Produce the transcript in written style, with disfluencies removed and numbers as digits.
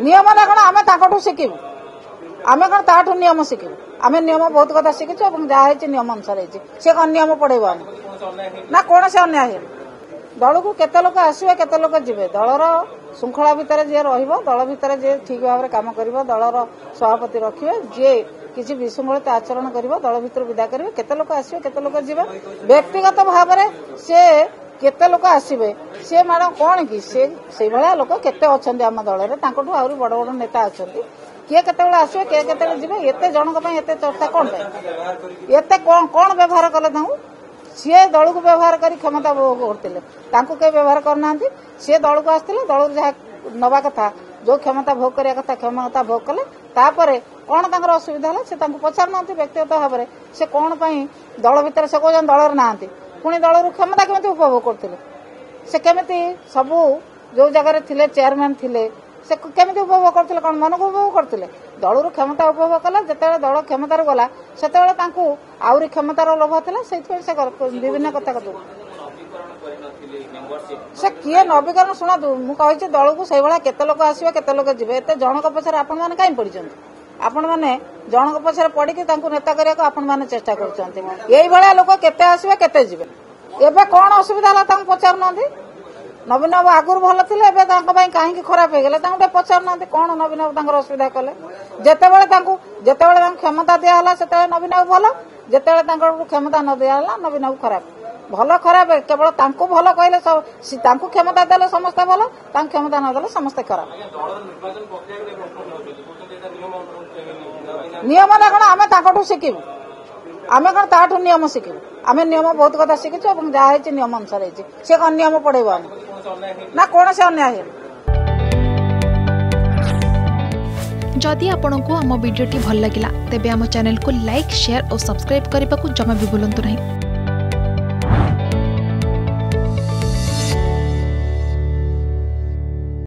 नियम ना कौन आम ताकू शिखु आम कौन ताठू नियम शिखु आम नियम बहुत कथा शिखिचु और जहाँ नियम अनुसार सी कौन नियम पढ़ेब आम ना कौन से अन्याय दल को केते लोक आसवे केते लोक जीवे दलर श्रृंखला भितर जी दल भितर जी ठीक भाव काम कर दलर सभापति रखिए जी किसी विशृंखलित आचरण कर दल भर विदा करेंगे केते लोक आसवे केते लोक जीवे व्यक्तिगत भाव में से केते लोक आसवे सी मैडम कौन कि से भाया लोक केते अच्छा आम दल में आहरी बड़ बड़ नेता अच्छा किए केते आसवे किए केते जीवे एत जनक एत चर्चा कौन एत कौन व्यवहार कले सी दल को व्यवहार कर क्षमता भोग करते कई व्यवहार करना सी दल को आसते दल जहाँ नवा कथा जो क्षमता भोग करने कथा क्षमता भोग कले तापर कौन तर असुविधा है से पचार ना व्यक्तिगत भाव में से कौन दल भितर से कौन दल ना पुणी दल क्षमता केमी उपभोग करते से केमी सबू जो जगार थे चेयरमैन थे से केमी उपभोग करते कौन मन को उपभोग करते दल क्षमता उपभोग कला जिते दल क्षमतार गला से आहरी क्षमतार लोभ था से विभिन्न कथा से किए नवीकरण शुणु मुझे दल को से केते लोक आसवे केते लोक जीवे एत जनक पछार आपण मैंने कहीं पढ़ी आपण मैंने जनक पछार पढ़ी नेता करने को आपण मैंने चेष्टा कर लोक केते आसवे केते जीवे एबे कौन असुविधा है पचार ना नवीन बाबू आगुरी भल थे कहीं खराब हो गले पचार ना कौन नवीन बाबू असुविधा कले जिते क्षमता दिहला से नवीन बाबू भल जिते क्षमता न दिहला नवीन बाबू खराब भल खराब केवल भल कहले क्षमता देले समस्ते भल क्षमता न देले समस्ते खराब नियम ना कौन आम ताकू शिखु आम कौन ताठू नियम शिखु आम नियम बहुत कथा शिखिचु और जहाँ नियम अनुसार सी कौन नियम पढ़ेब आम ना कौन से अन्याय जदि आपंक आम भिडी भल लगा तेब आम चैनल को लाइक शेयर और सब्सक्राइब करने को जमा भी भूलु नहीं।